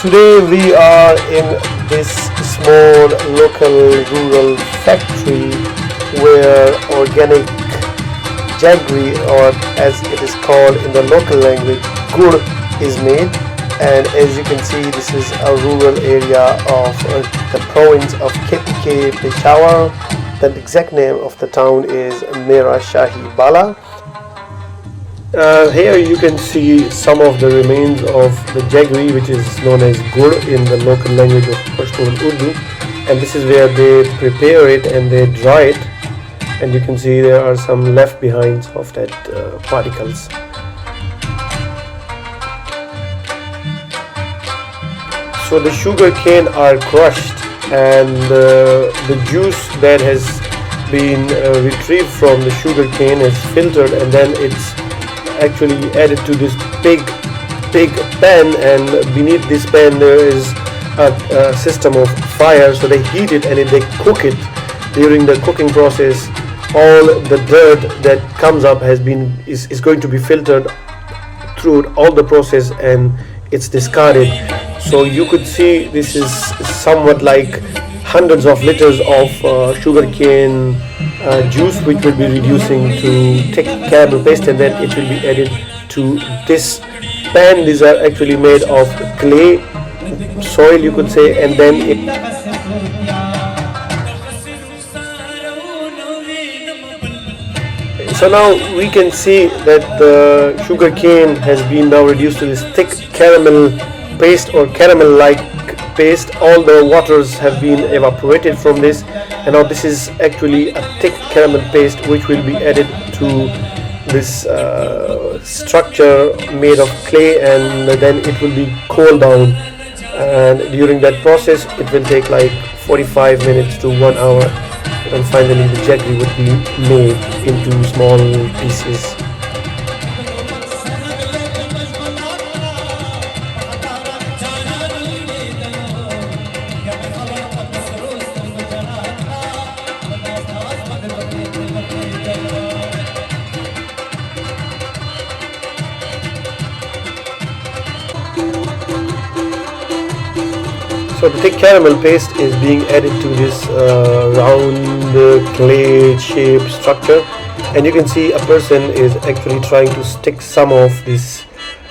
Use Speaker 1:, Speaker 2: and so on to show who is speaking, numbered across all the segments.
Speaker 1: Today we are in this small local rural factory where organic jaggery, or as it is called in the local language, Gurr, is made. And as you can see, this is a rural area of the province of KPK, Peshawar. The exact name of the town is Mera Shahi Bala. Here you can see some of the remains of the jaggery, which is known as Gurr in the local language of Pushto and Urdu, and this is where they prepare it and they dry it, and you can see there are some left behinds of that particles. So the sugar cane are crushed, and the juice that has been retrieved from the sugar cane is filtered, and then it's actually added to this big pan, and beneath this pan there is a system of fire, so they heat it and they cook it. During the cooking process, all the dirt that comes up is going to be filtered through all the process, and it's discarded. So you could see this is somewhat like hundreds of liters of sugarcane juice, which will be reducing to thick caramel paste, and then it will be added to this pan. These are actually made of clay soil, you could say, and then so now we can see that the sugar cane has been now reduced to this thick caramel paste or caramel-like paste. All the waters have been evaporated from this, and now this is actually a thick caramel paste which will be added to this structure made of clay, and then it will be cooled down, and during that process it will take like 45 minutes to 1 hour, and finally the jaggery would be made into small pieces. So the thick caramel paste is being added to this round clay shaped structure, and you can see a person is actually trying to stick some of this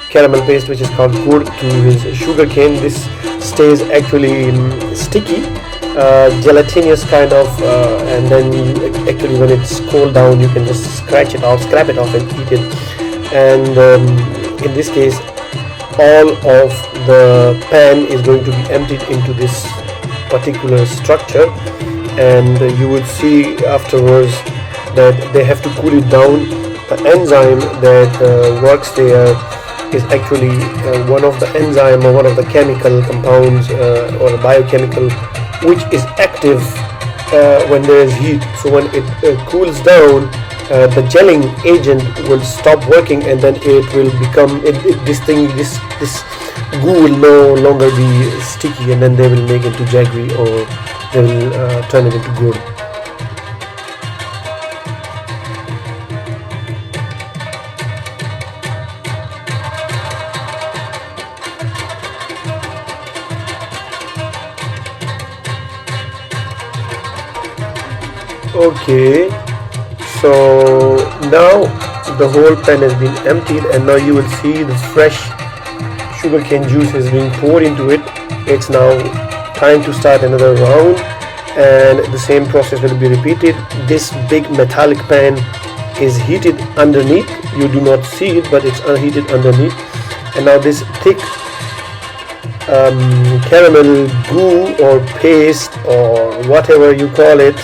Speaker 1: caramel paste, which is called Gurr, to his sugar cane. This stays actually sticky, gelatinous kind of, and then actually when it's cooled down you can just scrap it off and eat it. And in this case, all of the pan is going to be emptied into this particular structure, and you would see afterwards that they have to cool it down. The enzyme that works there is actually one of the enzyme or one of the chemical compounds or a biochemical which is active when there is heat. So when it cools down, the gelling agent will stop working, and then it will become this goo will no longer be sticky, and then they will make it to jaggery, or they will turn it into Gurr. Okay, so now the whole pan has been emptied, and now you will see the fresh sugarcane juice is being poured into it. It's now time to start another round, and the same process will be repeated. This big metallic pan is heated underneath. You do not see it, but it's unheated underneath. And now this thick caramel goo or paste or whatever you call it,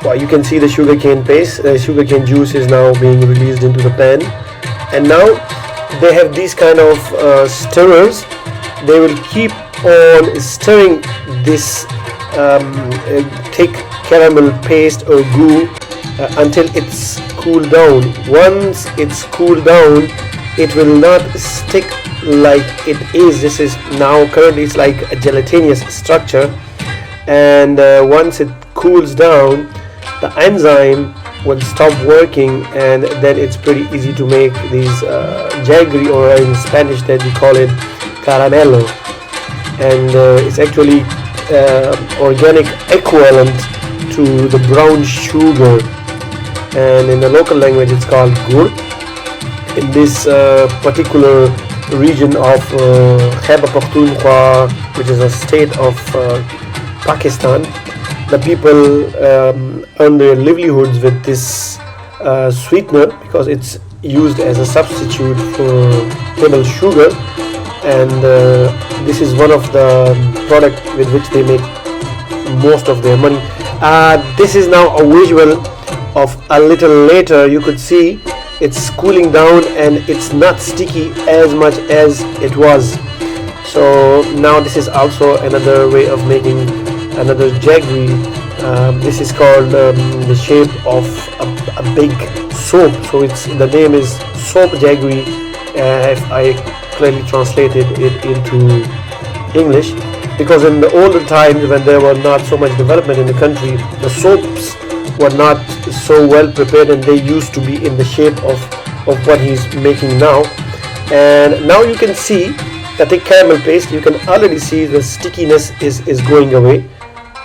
Speaker 1: well, you can see the sugarcane paste, sugarcane juice is now being released into the pan, and now they have these kind of stirrers. They will keep on stirring this thick caramel paste or goo until it's cooled down. Once it's cooled down, it will not stick like it is. This is now currently it's like a gelatinous structure, and once it cools down, the enzyme will stop working, and then it's pretty easy to make these jaggery, or in Spanish that we call it caramelo. and it's actually organic equivalent to the brown sugar, and in the local language it's called Gurr. In this particular region of Khyber Pakhtunkhwa, which is a state of Pakistan, the people earn their livelihoods with this sweetener because it's used as a substitute for table sugar, and this is one of the product with which they make most of their money. This is now a visual of a little later. You could see it's cooling down and it's not sticky as much as it was. So now this is also another way of making another jaggery. This is called the shape of a big soap, so the name is soap jaggery, if I clearly translated it into English, because in the older times when there were not so much development in the country, the soaps were not so well prepared and they used to be in the shape of what he's making now. And now you can see the thick caramel paste, you can already see the stickiness is going away.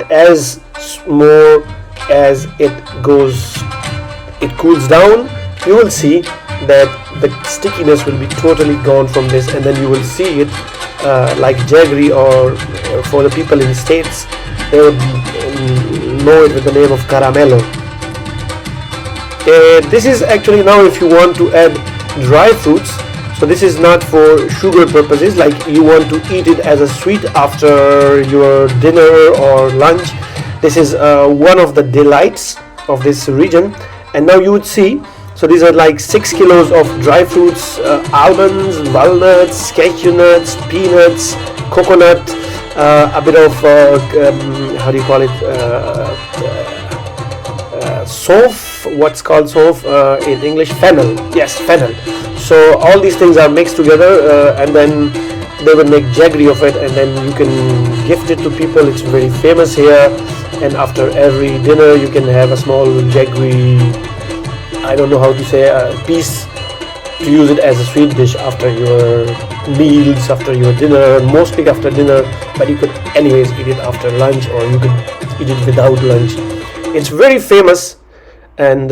Speaker 1: As more as it cools down, you will see that the stickiness will be totally gone from this, and then you will see it like jaggery, or for the people in the States they would know it with the name of caramello. This is actually now if you want to add dry fruits. So this is not for sugar purposes, like you want to eat it as a sweet after your dinner or lunch. This is one of the delights of this region. And now you would see, so these are like 6 kilos of dry fruits, almonds, walnuts, cashew nuts, peanuts, coconut, a bit of how do you call it, sof, what's called sof in English, fennel. Yes, fennel. So all these things are mixed together, and then they will make jaggery of it, and then you can gift it to people. It's very famous here, and after every dinner you can have a small jaggery, I don't know how to say, a piece to use it as a sweet dish after your meals, after your dinner, mostly after dinner, but you could anyways eat it after lunch, or you could eat it without lunch. It's very famous, and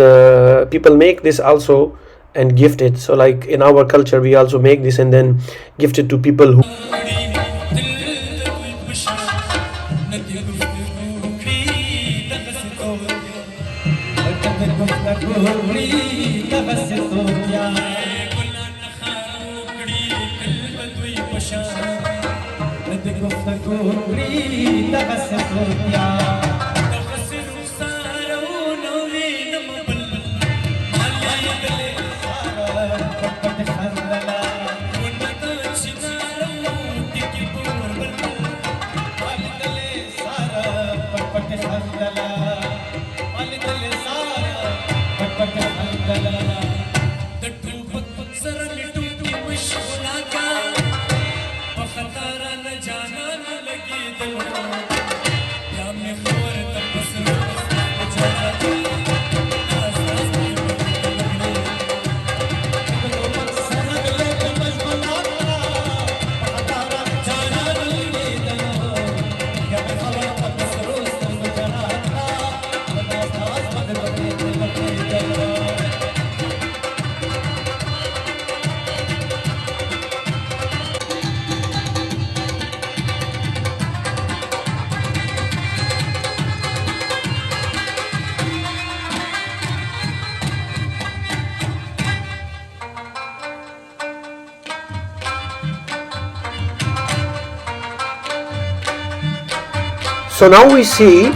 Speaker 1: people make this also and gift it. So like in our culture we also make this and then gift it to people who So now we see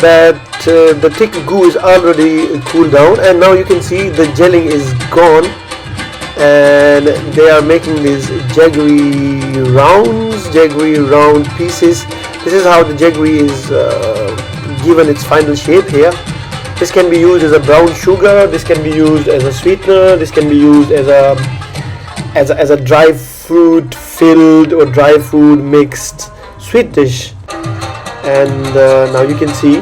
Speaker 1: that the thick goo is already cooled down, and now you can see the gelling is gone, and they are making these jaggery round pieces. This is how the jaggery is given its final shape here. This can be used as a brown sugar, this can be used as a sweetener, this can be used as a dry fruit filled or dry fruit mixed sweet dish. And now you can see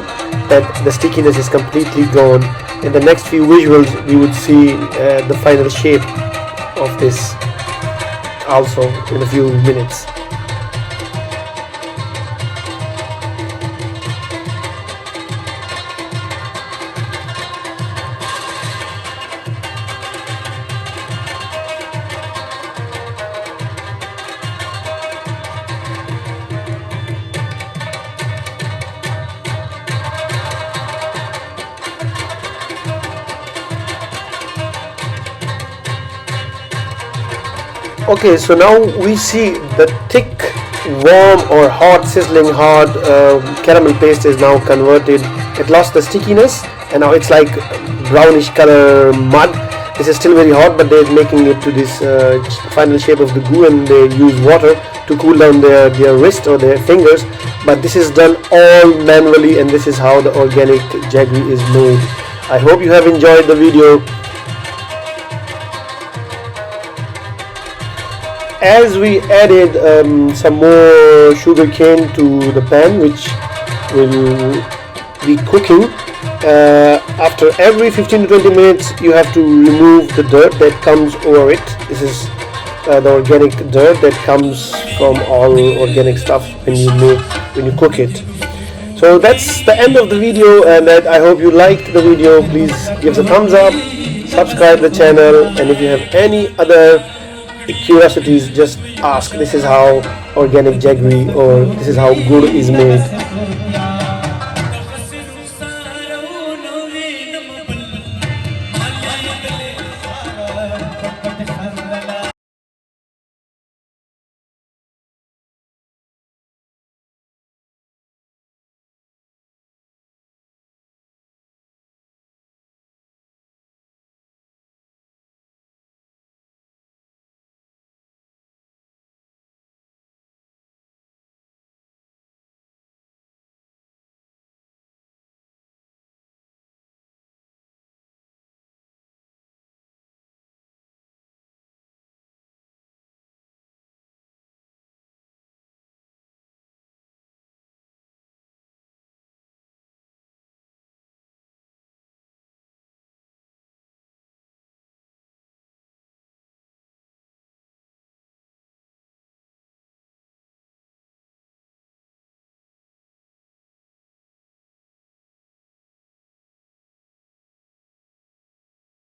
Speaker 1: that the stickiness is completely gone. In the next few visuals we would see the final shape of this also in a few minutes. Okay, so now we see the thick, warm or hot, sizzling hot caramel paste is now converted. It lost the stickiness and now it's like brownish color mud. This is still very hot, but they're making it to this final shape of the goo, and they use water to cool down their wrist or their fingers. But this is done all manually, and this is how the organic jaggery is made. I hope you have enjoyed the video. As we added some more sugar cane to the pan, which will be cooking, after every 15 to 20 minutes you have to remove the dirt that comes over it. This is the organic dirt that comes from all organic stuff when you cook it. So that's the end of the video, and I hope you liked the video. Please give us a thumbs up, subscribe the channel, and if you have any other curiosities, just ask. This is how organic jaggery, or this is how Gurr is made.